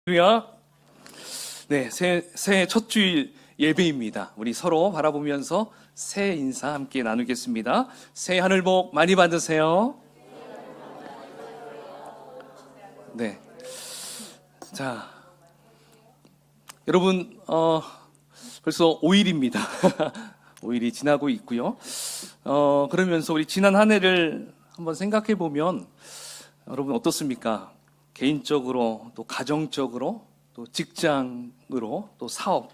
할렐루야. 네, 새해 첫 주일 예배입니다. 우리 서로 바라보면서 새해 인사 함께 나누겠습니다. 새해 하늘 복 많이 받으세요. 네. 자, 여러분, 벌써 5일입니다. 5일이 지나고 있고요. 그러면서 우리 지난 한 해를 한번 생각해 보면 여러분 어떻습니까? 개인적으로, 또 가정적으로, 또 직장으로, 또 사업,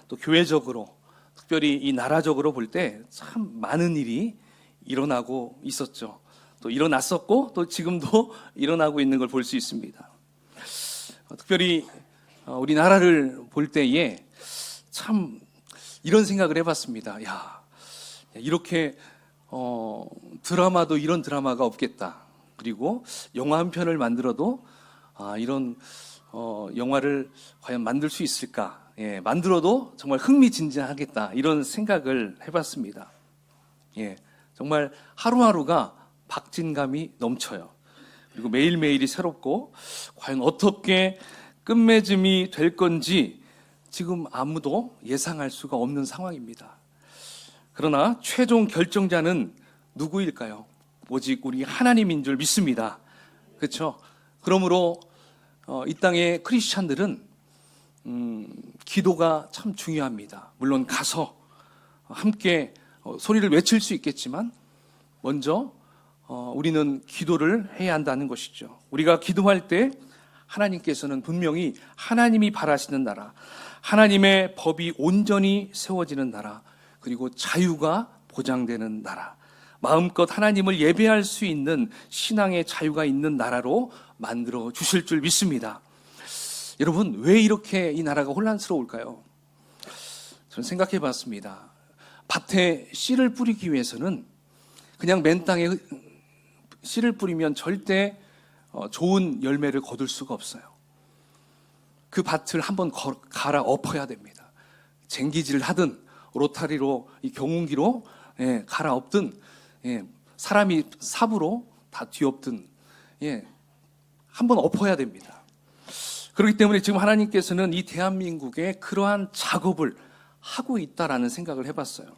또 교회적으로, 특별히 이 나라적으로 볼 때 참 많은 일이 일어나고 있었죠. 또 일어났었고, 또 지금도 일어나고 있는 걸 볼 수 있습니다. 특별히 우리나라를 볼 때에 참 이런 생각을 해봤습니다. 야, 이렇게 드라마도 이런 드라마가 없겠다. 그리고 영화 한 편을 만들어도 이런 영화를 과연 만들 수 있을까? 예, 만들어도 정말 흥미진진하겠다. 이런 생각을 해봤습니다. 예, 정말 하루하루가 박진감이 넘쳐요. 그리고 매일매일이 새롭고 과연 어떻게 끝맺음이 될 건지 지금 아무도 예상할 수가 없는 상황입니다. 그러나 최종 결정자는 누구일까요? 오직 우리 하나님인 줄 믿습니다. 그렇죠? 그러므로 이 땅의 크리스찬들은 기도가 참 중요합니다. 물론 가서 함께 소리를 외칠 수 있겠지만 먼저 우리는 기도를 해야 한다는 것이죠. 우리가 기도할 때 하나님께서는 분명히 하나님이 바라시는 나라, 하나님의 법이 온전히 세워지는 나라, 그리고 자유가 보장되는 나라, 마음껏 하나님을 예배할 수 있는 신앙의 자유가 있는 나라로 만들어 주실 줄 믿습니다. 여러분, 왜 이렇게 이 나라가 혼란스러울까요? 저는 생각해 봤습니다. 밭에 씨를 뿌리기 위해서는 그냥 맨 땅에 씨를 뿌리면 절대 좋은 열매를 거둘 수가 없어요. 그 밭을 한번 갈아 엎어야 됩니다. 쟁기질을 하든 로타리로, 이 경운기로 갈아 엎든, 사람이 삽으로 다 뒤엎든, 한번 엎어야 됩니다. 그렇기 때문에 지금 하나님께서는 이 대한민국에 그러한 작업을 하고 있다라는 생각을 해봤어요.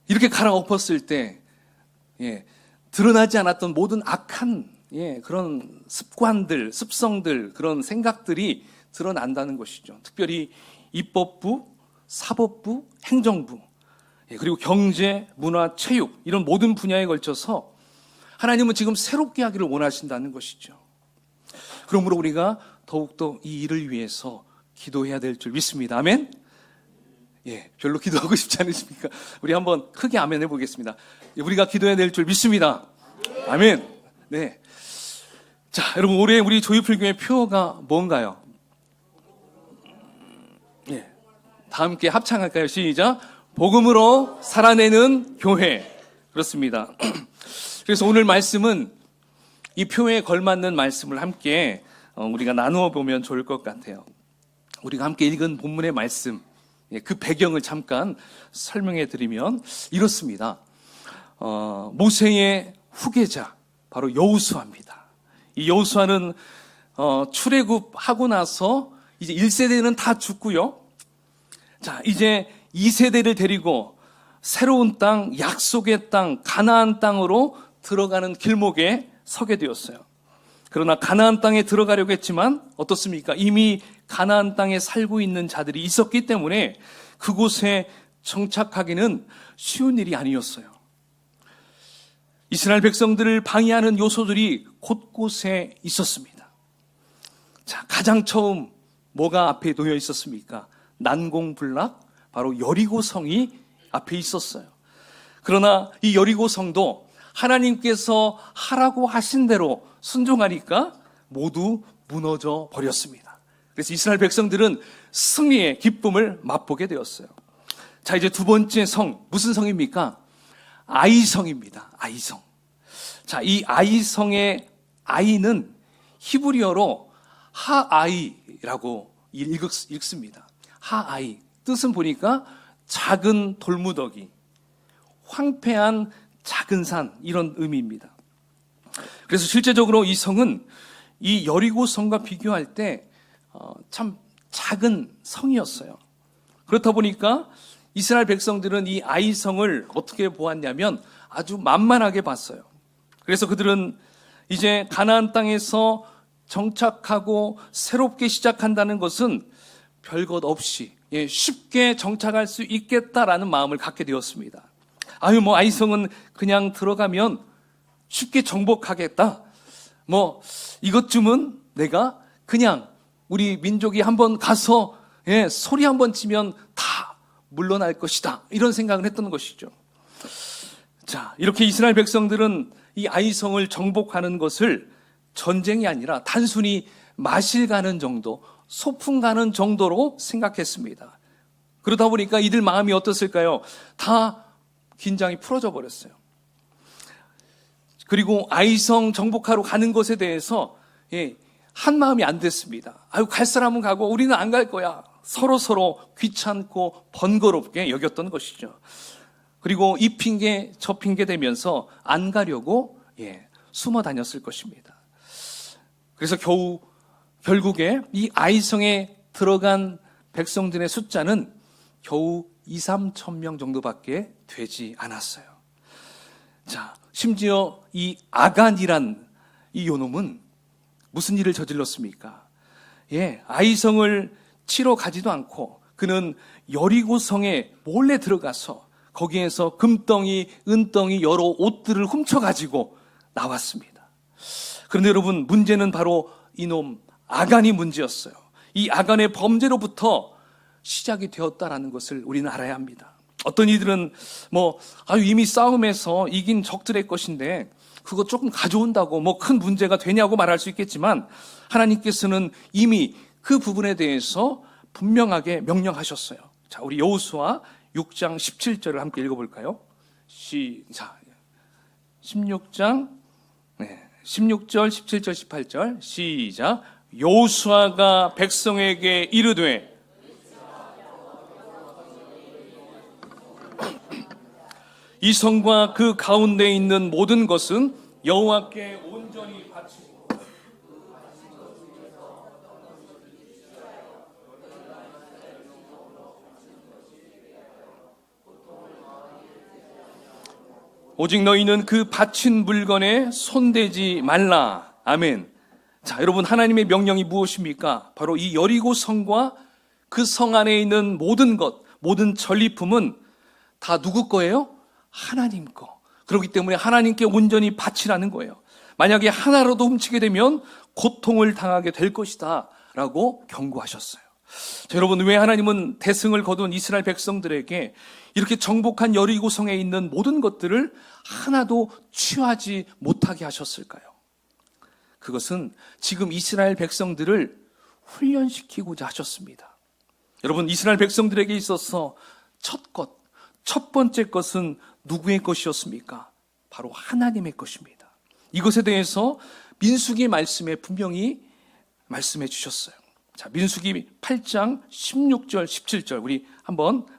이렇게 갈아엎었을 때 드러나지 않았던 모든 악한 그런 습관들, 습성들, 그런 생각들이 드러난다는 것이죠. 특별히 입법부, 사법부, 행정부, 그리고 경제, 문화, 체육, 이런 모든 분야에 걸쳐서 하나님은 지금 새롭게 하기를 원하신다는 것이죠. 그러므로 우리가 더욱더 이 일을 위해서 기도해야 될 줄 믿습니다. 아멘? 별로 기도하고 싶지 않으십니까? 우리 한번 크게 아멘 해보겠습니다. 우리가 기도해야 될 줄 믿습니다. 아멘. 네. 자, 여러분, 올해 우리 조이풀교회 표어가 뭔가요? 다 함께 합창할까요? 시작. 복음으로 살아내는 교회. 그렇습니다. 그래서 오늘 말씀은 이 표에 걸맞는 말씀을 함께 우리가 나누어 보면 좋을 것 같아요. 우리가 함께 읽은 본문의 말씀, 그 배경을 잠깐 설명해 드리면 이렇습니다. 모세의 후계자, 바로 여호수아입니다. 이 여호수아는 출애굽하고 나서 이제 1세대는 다 죽고요. 자, 이제 2세대를 데리고 새로운 땅, 약속의 땅, 가나안 땅으로 들어가는 길목에 서게 되었어요. 그러나 가나안 땅에 들어가려고 했지만 어떻습니까? 이미 가나안 땅에 살고 있는 자들이 있었기 때문에 그곳에 정착하기는 쉬운 일이 아니었어요. 이스라엘 백성들을 방해하는 요소들이 곳곳에 있었습니다. 자, 가장 처음 뭐가 앞에 놓여 있었습니까? 난공불락, 바로 여리고성이 앞에 있었어요. 그러나 이 여리고성도 하나님께서 하라고 하신 대로 순종하니까 모두 무너져 버렸습니다. 그래서 이스라엘 백성들은 승리의 기쁨을 맛보게 되었어요. 자, 이제 두 번째 성, 무슨 성입니까? 아이성입니다. 아이성. 자, 이 아이성의 아이는 히브리어로 하아이라고 읽습니다. 하아이. 뜻은 보니까 작은 돌무더기, 황폐한 작은 산, 이런 의미입니다. 그래서 실제적으로 이 성은 이 여리고성과 비교할 때 참 작은 성이었어요. 그렇다 보니까 이스라엘 백성들은 이 아이성을 어떻게 보았냐면 아주 만만하게 봤어요. 그래서 그들은 이제 가나안 땅에서 정착하고 새롭게 시작한다는 것은 별것 없이 쉽게 정착할 수 있겠다라는 마음을 갖게 되었습니다. 아이성은 그냥 들어가면 쉽게 정복하겠다. 이것쯤은 내가 그냥 우리 민족이 한번 가서 소리 한번 치면 다 물러날 것이다. 이런 생각을 했던 것이죠. 자, 이렇게 이스라엘 백성들은 이 아이성을 정복하는 것을 전쟁이 아니라 단순히 마실 가는 정도, 소풍 가는 정도로 생각했습니다. 그러다 보니까 이들 마음이 어떻을까요? 다 긴장이 풀어져 버렸어요. 그리고 아이성 정복하러 가는 것에 대해서 한 마음이 안 됐습니다. 갈 사람은 가고 우리는 안 갈 거야. 서로 귀찮고 번거롭게 여겼던 것이죠. 그리고 이 핑계 저 핑계 대면서 안 가려고 숨어 다녔을 것입니다. 그래서 결국에 이 아이성에 들어간 백성들의 숫자는 겨우 2-3천 명 정도밖에 되지 않았어요. 자, 심지어 이 아간이란 이 요놈은 무슨 일을 저질렀습니까? 아이성을 치러 가지도 않고 그는 여리고성에 몰래 들어가서 거기에서 금덩이, 은덩이 여러 옷들을 훔쳐가지고 나왔습니다. 그런데 여러분, 문제는 바로 이놈 아간이 문제였어요. 이 아간의 범죄로부터 시작이 되었다라는 것을 우리는 알아야 합니다. 어떤 이들은 이미 싸움에서 이긴 적들의 것인데 그거 조금 가져온다고 큰 문제가 되냐고 말할 수 있겠지만 하나님께서는 이미 그 부분에 대해서 분명하게 명령하셨어요. 자, 우리 여호수아 6장 17절을 함께 읽어볼까요? 시작. 16장 16절, 17절, 18절 시작. 여호수아가 백성에게 이르되 이 성과 그 가운데 있는 모든 것은 여호와께 온전히 바치고 오직 너희는 그 바친 물건에 손대지 말라. 아멘. 자, 여러분, 하나님의 명령이 무엇입니까? 바로 이 여리고 성과 그 성 안에 있는 모든 것, 모든 전리품은 다 누구 거예요? 하나님 거. 그렇기 때문에 하나님께 온전히 바치라는 거예요. 만약에 하나라도 훔치게 되면 고통을 당하게 될 것이다 라고 경고하셨어요. 자, 여러분, 왜 하나님은 대승을 거둔 이스라엘 백성들에게 이렇게 정복한 여리고성에 있는 모든 것들을 하나도 취하지 못하게 하셨을까요? 그것은 지금 이스라엘 백성들을 훈련시키고자 하셨습니다. 여러분, 이스라엘 백성들에게 있어서 첫 번째 것은 누구의 것이었습니까? 바로 하나님의 것입니다. 이것에 대해서 민수기 말씀에 분명히 말씀해 주셨어요. 자, 민수기 8장 16절 17절 우리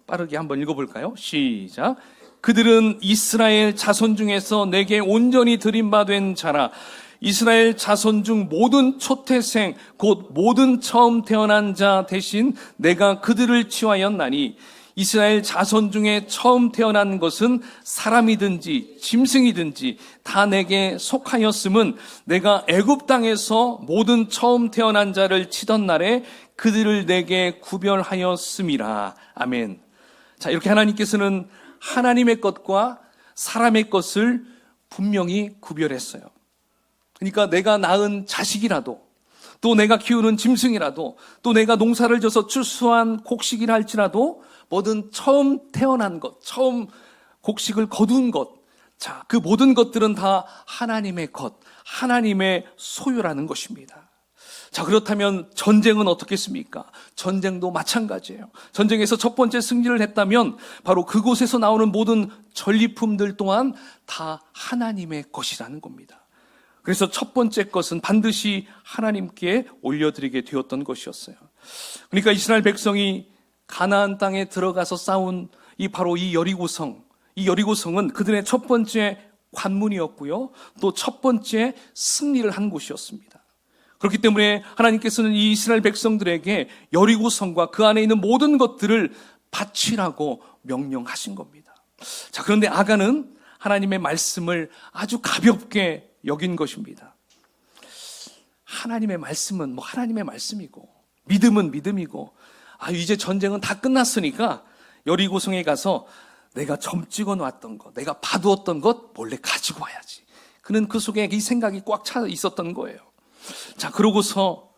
빠르게 한번 읽어볼까요? 시작. 그들은 이스라엘 자손 중에서 내게 온전히 드림받은 자라. 이스라엘 자손 중 모든 초태생 곧 모든 처음 태어난 자 대신 내가 그들을 취하였나니 이스라엘 자손 중에 처음 태어난 것은 사람이든지 짐승이든지 다 내게 속하였음은 내가 애굽 땅에서 모든 처음 태어난 자를 치던 날에 그들을 내게 구별하였음이라. 아멘. 자, 이렇게 하나님께서는 하나님의 것과 사람의 것을 분명히 구별했어요. 그러니까 내가 낳은 자식이라도, 또 내가 키우는 짐승이라도, 또 내가 농사를 져서 출수한 곡식이라 할지라도 뭐든 처음 태어난 것, 처음 곡식을 거둔 것, 자, 그 모든 것들은 다 하나님의 것, 하나님의 소유라는 것입니다. 자, 그렇다면 전쟁은 어떻겠습니까? 전쟁도 마찬가지예요. 전쟁에서 첫 번째 승리를 했다면 바로 그곳에서 나오는 모든 전리품들 또한 다 하나님의 것이라는 겁니다. 그래서 첫 번째 것은 반드시 하나님께 올려드리게 되었던 것이었어요. 그러니까 이스라엘 백성이 가나안 땅에 들어가서 싸운 바로 이 여리고성, 이 여리고성은 그들의 첫 번째 관문이었고요, 또 첫 번째 승리를 한 곳이었습니다. 그렇기 때문에 하나님께서는 이 이스라엘 백성들에게 여리고성과 그 안에 있는 모든 것들을 바치라고 명령하신 겁니다. 자, 그런데 아간은 하나님의 말씀을 아주 가볍게 여긴 것입니다. 하나님의 말씀은 하나님의 말씀이고, 믿음은 믿음이고, 이제 전쟁은 다 끝났으니까 여리고성에 가서 내가 점 찍어 놨던 것, 내가 봐두었던 것 몰래 가지고 와야지. 그는 그 속에 이 생각이 꽉 차 있었던 거예요. 자, 그러고서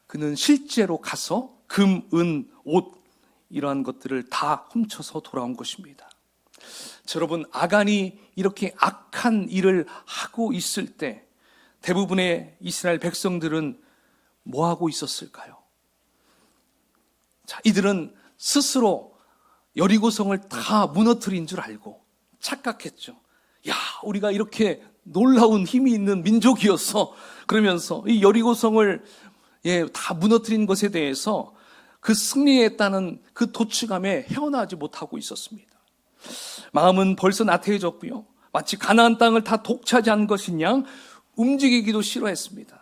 그는 실제로 가서 금, 은, 옷 이러한 것들을 다 훔쳐서 돌아온 것입니다. 자, 여러분, 아간이 이렇게 악한 일을 하고 있을 때 대부분의 이스라엘 백성들은 뭐 하고 있었을까요? 자, 이들은 스스로 여리고성을 다 무너뜨린 줄 알고 착각했죠. 야, 우리가 이렇게 놀라운 힘이 있는 민족이었어. 그러면서 이 여리고성을 다 무너뜨린 것에 대해서 그 승리했다는 그 도취감에 헤어나지 못하고 있었습니다. 마음은 벌써 나태해졌고요. 마치 가나안 땅을 다 독차지한 것인 양 움직이기도 싫어했습니다.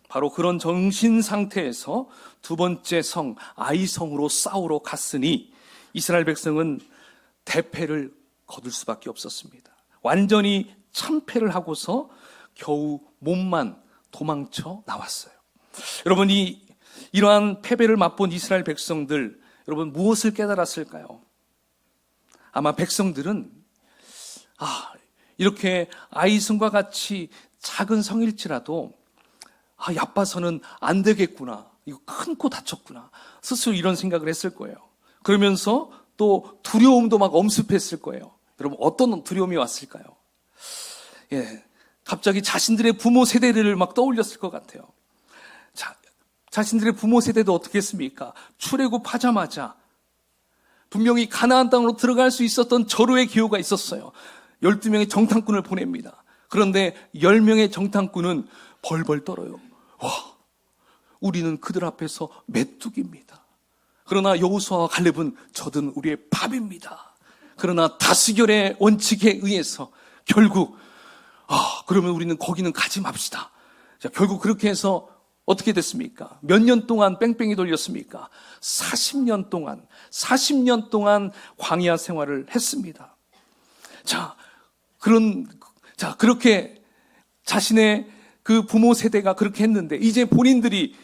바로 그런 정신 상태에서 두 번째 성 아이성으로 싸우러 갔으니 이스라엘 백성은 대패를 거둘 수밖에 없었습니다. 완전히 참패를 하고서 겨우 몸만 도망쳐 나왔어요. 여러분, 이러한 패배를 맛본 이스라엘 백성들, 여러분 무엇을 깨달았을까요? 아마 백성들은 이렇게 아이성과 같이 작은 성일지라도 얕봐서는 안 되겠구나, 이거 큰 코 다쳤구나, 스스로 이런 생각을 했을 거예요. 그러면서 또 두려움도 막 엄습했을 거예요. 여러분, 어떤 두려움이 왔을까요? 갑자기 자신들의 부모 세대를 막 떠올렸을 것 같아요. 자신들의 부모 세대도 어떻게 했습니까? 출애굽하자마자 분명히 가나안 땅으로 들어갈 수 있었던 절호의 기호가 있었어요. 12명의 정탐꾼을 보냅니다. 그런데 10명의 정탐꾼은 벌벌 떨어요. 와, 우리는 그들 앞에서 메뚜기입니다. 그러나 여호수아와 갈렙은 저든 우리의 밥입니다. 그러나 다수결의 원칙에 의해서 결국 그러면 우리는 거기는 가지 맙시다. 자, 결국 그렇게 해서 어떻게 됐습니까? 몇 년 동안 뺑뺑이 돌렸습니까? 40년 동안 광야 생활을 했습니다. 그렇게 자신의 그 부모 세대가 그렇게 했는데 이제 본인들이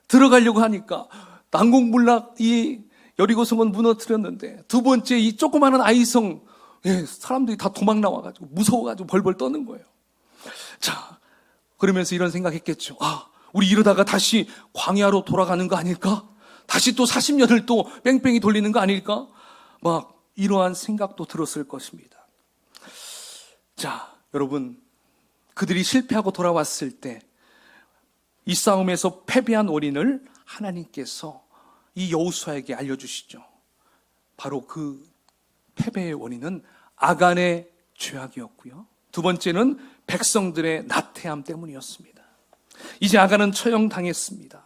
들어가려고 하니까 난공불락 이 여리고성은 무너뜨렸는데 두 번째 이 조그마한 아이성, 사람들이 다 도망 나와가지고 무서워가지고 벌벌 떠는 거예요. 그러면서 이런 생각했겠죠. 우리 이러다가 다시 광야로 돌아가는 거 아닐까? 다시 또 40년을 또 뺑뺑이 돌리는 거 아닐까? 막 이러한 생각도 들었을 것입니다. 여러분, 그들이 실패하고 돌아왔을 때 이 싸움에서 패배한 원인을 하나님께서 이 여호수아에게 알려주시죠. 바로 그 패배의 원인은 아간의 죄악이었고요. 두 번째는 백성들의 나태함 때문이었습니다. 이제 아간은 처형당했습니다.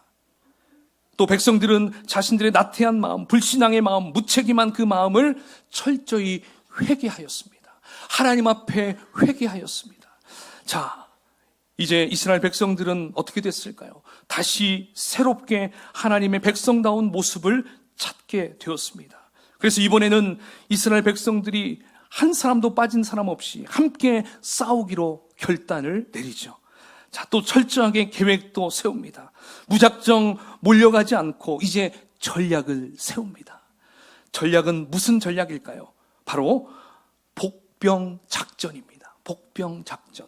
또 백성들은 자신들의 나태한 마음, 불신앙의 마음, 무책임한 그 마음을 철저히 회개하였습니다. 하나님 앞에 회개하였습니다. 이제 이스라엘 백성들은 어떻게 됐을까요? 다시 새롭게 하나님의 백성다운 모습을 찾게 되었습니다. 그래서 이번에는 이스라엘 백성들이 한 사람도 빠진 사람 없이 함께 싸우기로 결단을 내리죠. 또 철저하게 계획도 세웁니다. 무작정 몰려가지 않고 이제 전략을 세웁니다. 전략은 무슨 전략일까요? 바로 복병작전입니다. 복병작전.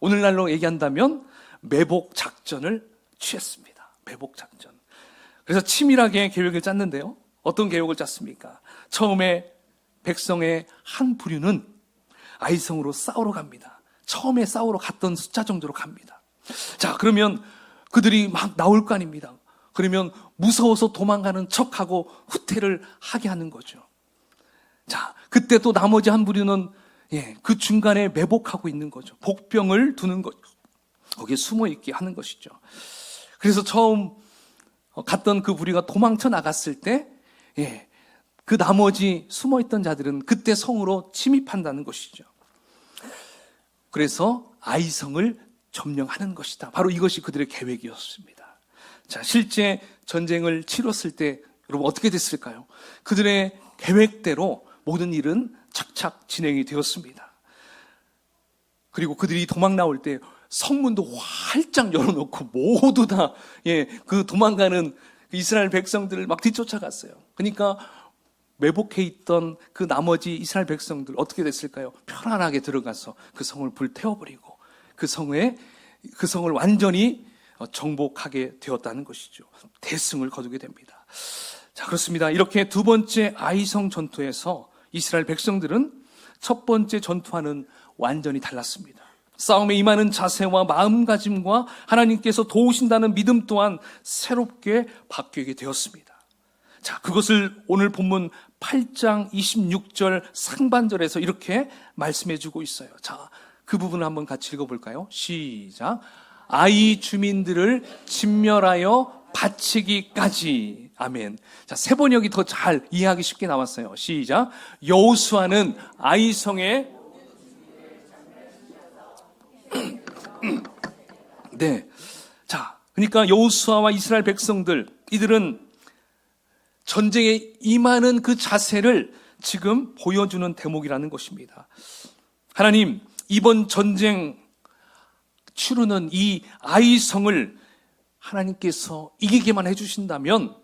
오늘날로 얘기한다면 매복작전을 취했습니다. 매복작전. 그래서 치밀하게 계획을 짰는데요. 어떤 계획을 짰습니까? 처음에 백성의 한 부류는 아이성으로 싸우러 갑니다. 처음에 싸우러 갔던 숫자 정도로 갑니다. 그러면 그들이 막 나올 거 아닙니다. 그러면 무서워서 도망가는 척하고 후퇴를 하게 하는 거죠. 그때 또 나머지 한 부류는 그 중간에 매복하고 있는 거죠. 복병을 두는 거죠. 거기에 숨어 있게 하는 것이죠. 그래서 처음 갔던 그 부류가 도망쳐 나갔을 때, 그 나머지 숨어 있던 자들은 그때 성으로 침입한다는 것이죠. 그래서 아이성을 점령하는 것이다. 바로 이것이 그들의 계획이었습니다. 자, 실제 전쟁을 치렀을 때 여러분 어떻게 됐을까요? 그들의 계획대로 모든 일은 착착 진행이 되었습니다. 그리고 그들이 도망 나올 때 성문도 활짝 열어놓고 모두 다 그 도망가는 이스라엘 백성들을 막 뒤쫓아갔어요. 그러니까 매복해 있던 그 나머지 이스라엘 백성들 어떻게 됐을까요? 편안하게 들어가서 그 성을 불태워버리고 그 성을 완전히 정복하게 되었다는 것이죠. 대승을 거두게 됩니다. 자, 그렇습니다. 이렇게 두 번째 아이성 전투에서 이스라엘 백성들은 첫 번째 전투와는 완전히 달랐습니다. 싸움에 임하는 자세와 마음가짐과 하나님께서 도우신다는 믿음 또한 새롭게 바뀌게 되었습니다. 자, 그것을 오늘 본문 8장 26절 상반절에서 이렇게 말씀해 주고 있어요. 자, 그 부분을 한번 같이 읽어볼까요? 시작. 아이 주민들을 진멸하여 바치기까지. 아멘. 자, 세 번역이 더 잘 이해하기 쉽게 나왔어요. 시작. 여호수아는 아이성에 네. 자, 그러니까 여호수아와 이스라엘 백성들, 이들은 전쟁에 임하는 그 자세를 지금 보여주는 대목이라는 것입니다. 하나님, 이번 전쟁 치르는 이 아이성을 하나님께서 이기게만 해주신다면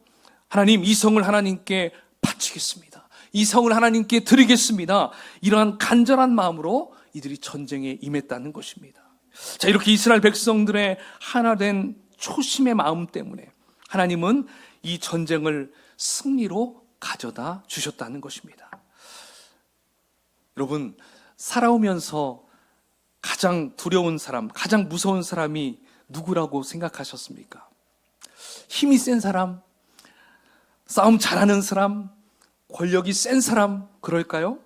하나님, 이 성을 하나님께 바치겠습니다. 이 성을 하나님께 드리겠습니다. 이러한 간절한 마음으로 이들이 전쟁에 임했다는 것입니다. 자, 이렇게 이스라엘 백성들의 하나된 초심의 마음 때문에 하나님은 이 전쟁을 승리로 가져다 주셨다는 것입니다. 여러분, 살아오면서 가장 두려운 사람, 가장 무서운 사람이 누구라고 생각하셨습니까? 힘이 센 사람, 싸움 잘하는 사람, 권력이 센 사람, 그럴까요?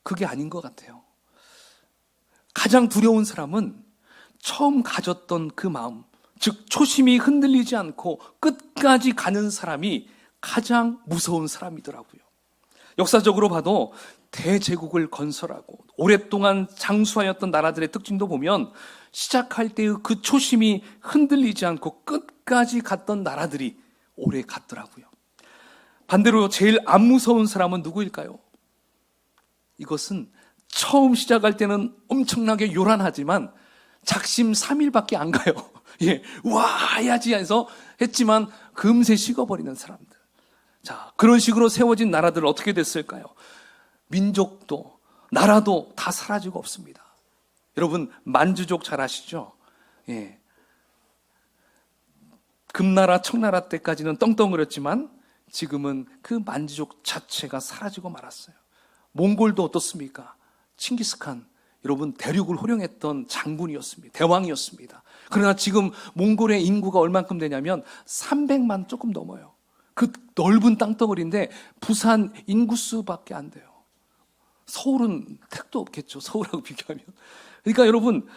그게 아닌 것 같아요. 가장 두려운 사람은 처음 가졌던 그 마음, 즉 초심이 흔들리지 않고 끝까지 가는 사람이 가장 무서운 사람이더라고요. 역사적으로 봐도 대제국을 건설하고 오랫동안 장수하였던 나라들의 특징도 보면 시작할 때의 그 초심이 흔들리지 않고 끝까지 갔던 나라들이 오래 갔더라고요. 반대로 제일 안 무서운 사람은 누구일까요? 이것은 처음 시작할 때는 엄청나게 요란하지만 작심 3일밖에 안 가요. 와, 해야지 해서 했지만 금세 식어버리는 사람들. 자, 그런 식으로 세워진 나라들 어떻게 됐을까요? 민족도 나라도 다 사라지고 없습니다. 여러분, 만주족 잘 아시죠? 금나라 청나라 때까지는 떵떵거렸지만 지금은 그 만주족 자체가 사라지고 말았어요. 몽골도 어떻습니까? 칭기스칸, 여러분 대륙을 호령했던 장군이었습니다. 대왕이었습니다. 그러나 지금 몽골의 인구가 얼만큼 되냐면 300만 조금 넘어요. 그 넓은 땅덩어리인데 부산 인구수밖에 안 돼요. 서울은 택도 없겠죠. 서울하고 비교하면. 그러니까 여러분,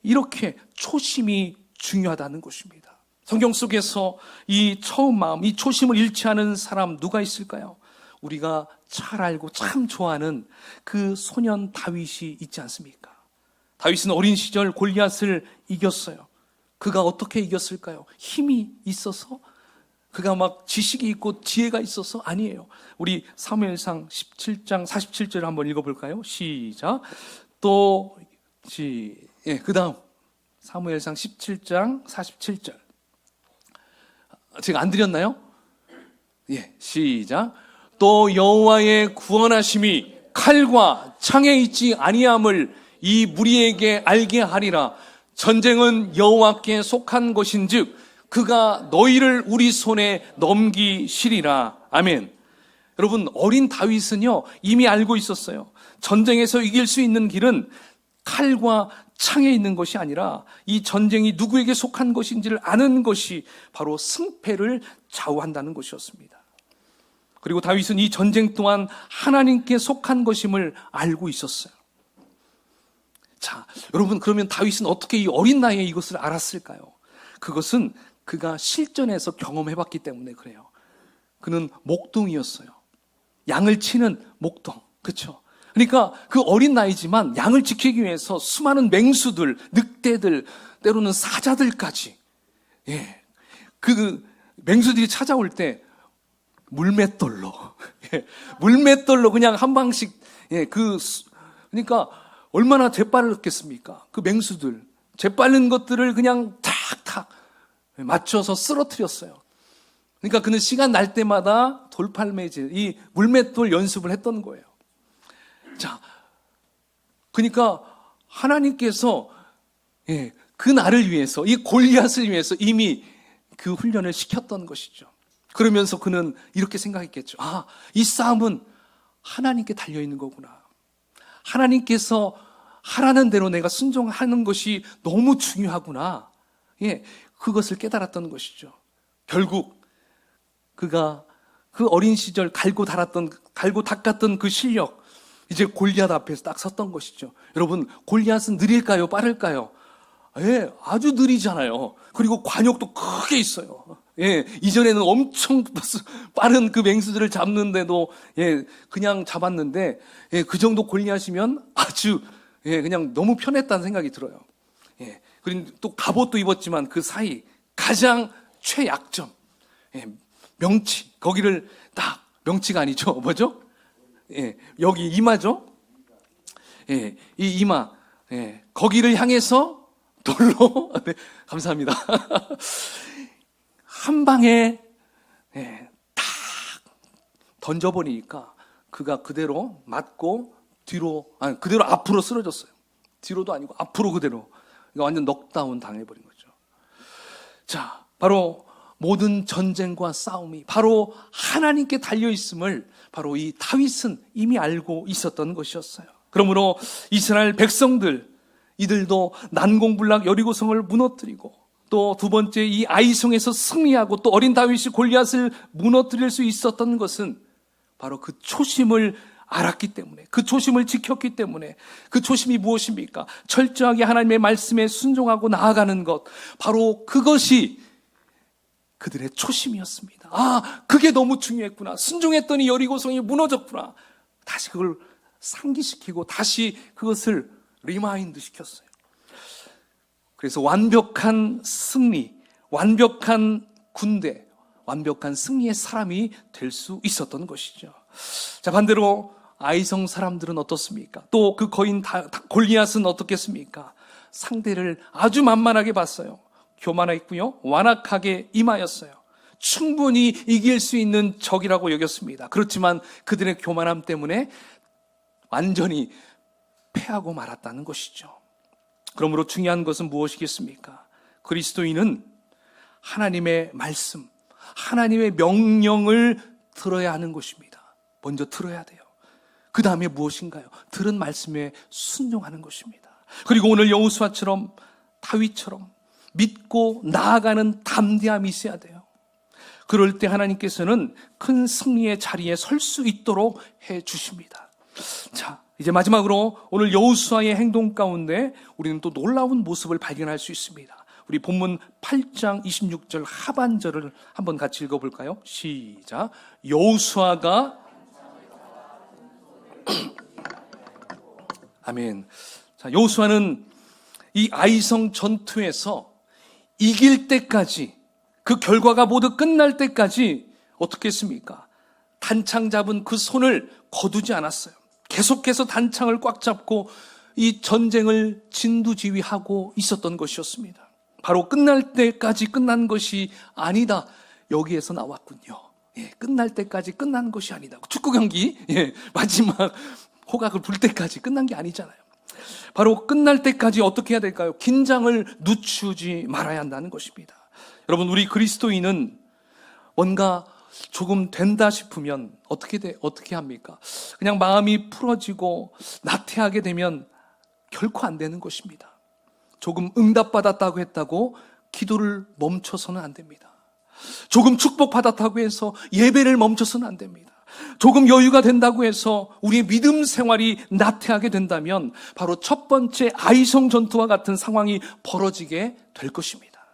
이렇게 초심이 중요하다는 것입니다. 성경 속에서 이 처음 마음, 이 초심을 잃지 않은 사람 누가 있을까요? 우리가 잘 알고 참 좋아하는 그 소년 다윗이 있지 않습니까? 다윗은 어린 시절 골리앗을 이겼어요. 그가 어떻게 이겼을까요? 힘이 있어서? 그가 막 지식이 있고 지혜가 있어서? 아니에요. 우리 사무엘상 17장 47절을 한번 읽어볼까요? 시작. 그 다음 사무엘상 17장 47절. 제가 안 드렸나요? 시작. 또 여호와의 구원하심이 칼과 창에 있지 아니함을 이 무리에게 알게 하리라. 전쟁은 여호와께 속한 것인즉 그가 너희를 우리 손에 넘기시리라. 아멘. 여러분, 어린 다윗은요 이미 알고 있었어요. 전쟁에서 이길 수 있는 길은 칼과 창에 있는 것이 아니라 이 전쟁이 누구에게 속한 것인지를 아는 것이 바로 승패를 좌우한다는 것이었습니다. 그리고 다윗은 이 전쟁 또한 하나님께 속한 것임을 알고 있었어요. 자, 여러분, 그러면 다윗은 어떻게 이 어린 나이에 이것을 알았을까요? 그것은 그가 실전에서 경험해봤기 때문에 그래요. 그는 목동이었어요. 양을 치는 목동, 그렇죠? 그러니까 그 어린 나이지만 양을 지키기 위해서 수많은 맹수들, 늑대들, 때로는 사자들까지, 예, 그 맹수들이 찾아올 때 물맷돌로, 예, 물맷돌로 그냥 한 방씩, 예, 그러니까 얼마나 재빠르겠습니까? 그 맹수들, 재빠른 것들을 그냥 탁탁 맞춰서 쓰러뜨렸어요. 그러니까 그는 시간 날 때마다 돌팔매질, 이 물맷돌 연습을 했던 거예요. 자, 그러니까 하나님께서, 예, 그 날을 위해서, 이 골리앗을 위해서 이미 그 훈련을 시켰던 것이죠. 그러면서 그는 이렇게 생각했겠죠. 아, 이 싸움은 하나님께 달려있는 거구나. 하나님께서 하라는 대로 내가 순종하는 것이 너무 중요하구나. 예, 그것을 깨달았던 것이죠. 결국 그가 그 어린 시절 갈고 닦았던 그 실력, 이제 골리앗 앞에서 딱 섰던 것이죠. 여러분, 골리앗은 느릴까요? 빠를까요? 예, 아주 느리잖아요. 그리고 관역도 크게 있어요. 예, 이전에는 엄청 빠른 그 맹수들을 잡는데도, 예, 그냥 잡았는데, 예, 그 정도 골리앗이면 아주, 예, 그냥 너무 편했다는 생각이 들어요. 예, 그리고 또 갑옷도 입었지만 그 사이 가장 최약점, 예, 명치, 거기를 딱, 명치가 아니죠. 뭐죠? 예, 여기 이마죠? 예, 이 이마, 예, 거기를 향해서 돌로, 네, 감사합니다. 한 방에, 예, 딱 던져버리니까 그가 그대로 맞고 그대로 앞으로 쓰러졌어요. 뒤로도 아니고 앞으로 그대로. 그러니까 완전 넉다운 당해버린 거죠. 자, 바로 모든 전쟁과 싸움이 바로 하나님께 달려있음을 바로 이 다윗은 이미 알고 있었던 것이었어요. 그러므로 이스라엘 백성들, 이들도 난공불락 여리고성을 무너뜨리고 또 두 번째 이 아이성에서 승리하고 또 어린 다윗이 골리앗을 무너뜨릴 수 있었던 것은 바로 그 초심을 알았기 때문에, 그 초심을 지켰기 때문에. 그 초심이 무엇입니까? 철저하게 하나님의 말씀에 순종하고 나아가는 것, 바로 그것이 그들의 초심이었습니다. 아, 그게 너무 중요했구나. 순종했더니 여리고성이 무너졌구나. 다시 그걸 상기시키고 다시 그것을 리마인드 시켰어요. 그래서 완벽한 승리, 완벽한 군대, 완벽한 승리의 사람이 될 수 있었던 것이죠. 자, 반대로 아이성 사람들은 어떻습니까? 또 그 거인 골리앗은 어떻겠습니까? 상대를 아주 만만하게 봤어요. 교만했고요, 완악하게 임하였어요. 충분히 이길 수 있는 적이라고 여겼습니다. 그렇지만 그들의 교만함 때문에 완전히 패하고 말았다는 것이죠. 그러므로 중요한 것은 무엇이겠습니까? 그리스도인은 하나님의 말씀, 하나님의 명령을 들어야 하는 것입니다. 먼저 들어야 돼요. 그 다음에 무엇인가요? 들은 말씀에 순종하는 것입니다. 그리고 오늘 여호수아처럼, 다윗처럼 믿고 나아가는 담대함이 있어야 돼요. 그럴 때 하나님께서는 큰 승리의 자리에 설 수 있도록 해 주십니다. 자, 이제 마지막으로 오늘 여호수아의 행동 가운데 우리는 또 놀라운 모습을 발견할 수 있습니다. 우리 본문 8장 26절 하반절을 한번 같이 읽어볼까요? 시작. 여호수아가 아멘. 자, 여호수아는 이 아이성 전투에서 이길 때까지, 그 결과가 모두 끝날 때까지 어떻게 했습니까? 단창 잡은 그 손을 거두지 않았어요. 계속해서 단창을 꽉 잡고 이 전쟁을 진두지휘하고 있었던 것이었습니다. 바로 끝날 때까지 끝난 것이 아니다, 여기에서 나왔군요. 예, 끝날 때까지 끝난 것이 아니다. 축구 경기, 예, 마지막 호각을 불 때까지 끝난 게 아니잖아요. 바로 끝날 때까지 어떻게 해야 될까요? 긴장을 늦추지 말아야 한다는 것입니다. 여러분, 우리 그리스도인은 뭔가 조금 된다 싶으면 어떻게 합니까? 그냥 마음이 풀어지고 나태하게 되면 결코 안 되는 것입니다. 조금 응답받았다고 했다고 기도를 멈춰서는 안 됩니다. 조금 축복받았다고 해서 예배를 멈춰서는 안 됩니다. 조금 여유가 된다고 해서 우리의 믿음 생활이 나태하게 된다면 바로 첫 번째 아이성 전투와 같은 상황이 벌어지게 될 것입니다.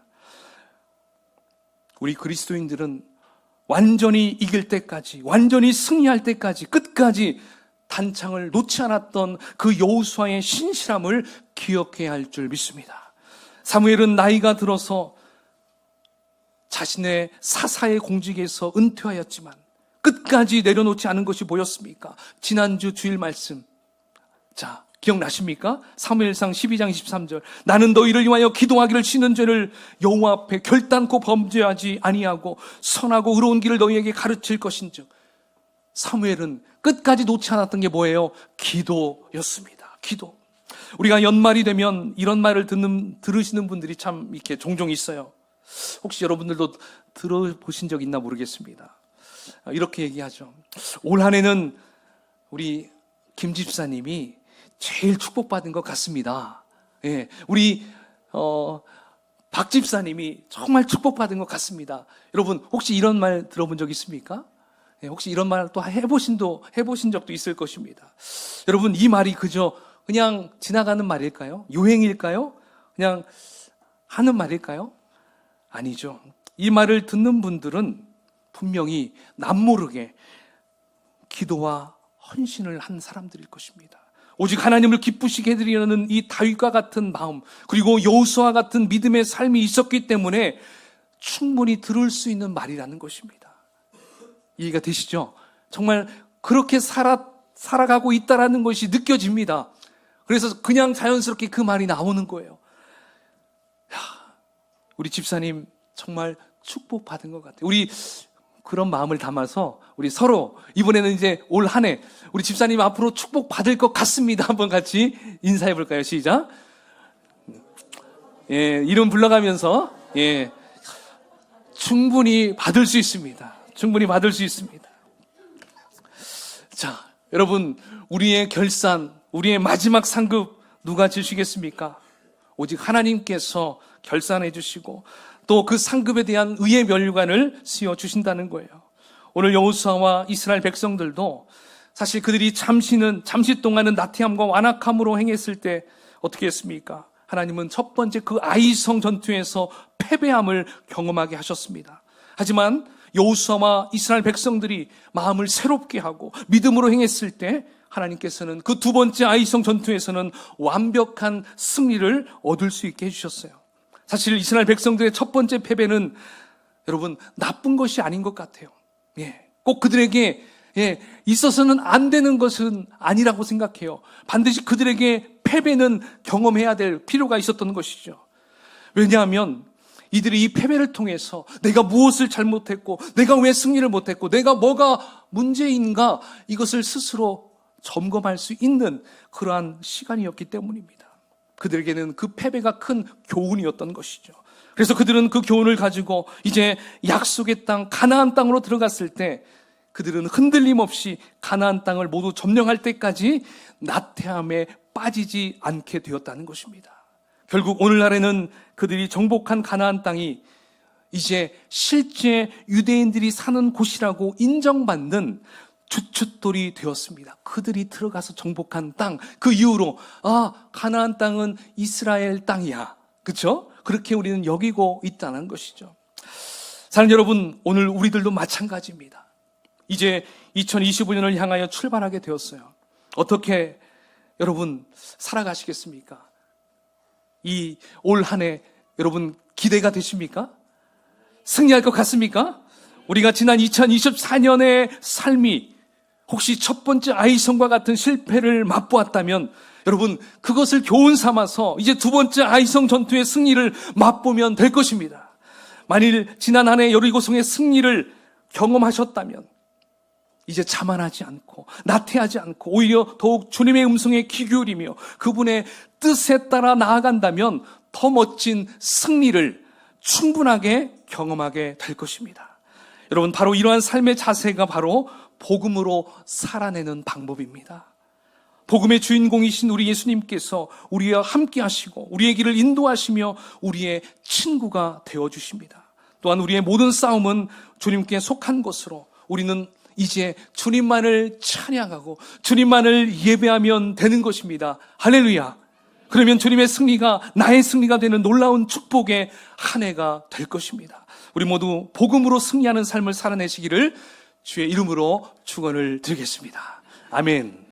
우리 그리스도인들은 완전히 이길 때까지, 완전히 승리할 때까지, 끝까지 단창을 놓지 않았던 그 여호수아의 신실함을 기억해야 할 줄 믿습니다. 사무엘은 나이가 들어서 자신의 사사의 공직에서 은퇴하였지만 끝까지 내려놓지 않은 것이 보였습니까? 지난주 주일 말씀, 자, 기억나십니까? 사무엘상 12장 23절, 나는 너희를 위하여 기도하기를 쉬는 죄를 여호와 앞에 결단코 범죄하지 아니하고 선하고 의로운 길을 너희에게 가르칠 것인즉. 사무엘은 끝까지 놓지 않았던 게 뭐예요? 기도였습니다. 기도. 우리가 연말이 되면 이런 말을 들으시는 분들이 참 이렇게 종종 있어요. 혹시 여러분들도 들어보신 적 있나 모르겠습니다. 이렇게 얘기하죠. 올 한 해는 우리 김 집사님이 제일 축복받은 것 같습니다. 예, 우리 박 집사님이 정말 축복받은 것 같습니다. 여러분 혹시 이런 말 들어본 적 있습니까? 예, 혹시 이런 말 또 해보신 적도 있을 것입니다. 여러분 이 말이 그냥 지나가는 말일까요? 유행일까요? 그냥 하는 말일까요? 아니죠. 이 말을 듣는 분들은 분명히 남모르게 기도와 헌신을 한 사람들일 것입니다. 오직 하나님을 기쁘시게 해드리려는 이 다윗과 같은 마음, 그리고 여호수아와 같은 믿음의 삶이 있었기 때문에 충분히 들을 수 있는 말이라는 것입니다. 이해가 되시죠? 정말 그렇게 살아가고 있다라는 것이 느껴집니다. 그래서 그냥 자연스럽게 그 말이 나오는 거예요. 우리 집사님 정말 축복받은 것 같아요. 우리 그런 마음을 담아서 우리 서로 이번에는 이제 올 한 해 우리 집사님 앞으로 축복받을 것 같습니다. 한번 같이 인사해 볼까요? 시작. 예, 이름 불러가면서 예, 충분히 받을 수 있습니다. 충분히 받을 수 있습니다. 자, 여러분 우리의 결산, 우리의 마지막 상급 누가 지시겠습니까? 오직 하나님께서 결산해 주시고 또 그 상급에 대한 의의 면류관을 씌워 주신다는 거예요. 오늘 여호수아와 이스라엘 백성들도 사실 그들이 잠시 동안은 나태함과 완악함으로 행했을 때 어떻게 했습니까? 하나님은 첫 번째 그 아이성 전투에서 패배함을 경험하게 하셨습니다. 하지만 여호수아와 이스라엘 백성들이 마음을 새롭게 하고 믿음으로 행했을 때 하나님께서는 그 두 번째 아이성 전투에서는 완벽한 승리를 얻을 수 있게 해주셨어요. 사실 이스라엘 백성들의 첫 번째 패배는 여러분 나쁜 것이 아닌 것 같아요. 예, 꼭 그들에게 있어서는 안 되는 것은 아니라고 생각해요. 반드시 그들에게 패배는 경험해야 될 필요가 있었던 것이죠. 왜냐하면 이들이 이 패배를 통해서 내가 무엇을 잘못했고 내가 왜 승리를 못했고 내가 뭐가 문제인가 이것을 스스로 점검할 수 있는 그러한 시간이었기 때문입니다. 그들에게는 그 패배가 큰 교훈이었던 것이죠. 그래서 그들은 그 교훈을 가지고 이제 약속의 땅 가나안 땅으로 들어갔을 때 그들은 흔들림 없이 가나안 땅을 모두 점령할 때까지 나태함에 빠지지 않게 되었다는 것입니다. 결국 오늘날에는 그들이 정복한 가나안 땅이 이제 실제 유대인들이 사는 곳이라고 인정받는 주춧돌이 되었습니다. 그들이 들어가서 정복한 땅, 그 이후로 가나안 땅은 이스라엘 땅이야. 그렇죠? 그렇게 우리는 여기고 있다는 것이죠. 사랑하는 여러분, 오늘 우리들도 마찬가지입니다. 이제 2025년을 향하여 출발하게 되었어요. 어떻게 여러분 살아가시겠습니까? 이 올 한 해 여러분 기대가 되십니까? 승리할 것 같습니까? 우리가 지난 2024년의 삶이 혹시 첫 번째 아이성과 같은 실패를 맛보았다면 여러분 그것을 교훈 삼아서 이제 두 번째 아이성 전투의 승리를 맛보면 될 것입니다. 만일 지난 한 해 여리고성의 승리를 경험하셨다면 이제 자만하지 않고 나태하지 않고 오히려 더욱 주님의 음성에 귀 기울이며 그분의 뜻에 따라 나아간다면 더 멋진 승리를 충분하게 경험하게 될 것입니다. 여러분 바로 이러한 삶의 자세가 바로 복음으로 살아내는 방법입니다. 복음의 주인공이신 우리 예수님께서 우리와 함께 하시고 우리의 길을 인도하시며 우리의 친구가 되어주십니다. 또한 우리의 모든 싸움은 주님께 속한 것으로 우리는 이제 주님만을 찬양하고 주님만을 예배하면 되는 것입니다. 할렐루야. 그러면 주님의 승리가 나의 승리가 되는 놀라운 축복의 한 해가 될 것입니다. 우리 모두 복음으로 승리하는 삶을 살아내시기를 주의 이름으로 축원을 드리겠습니다. 아멘.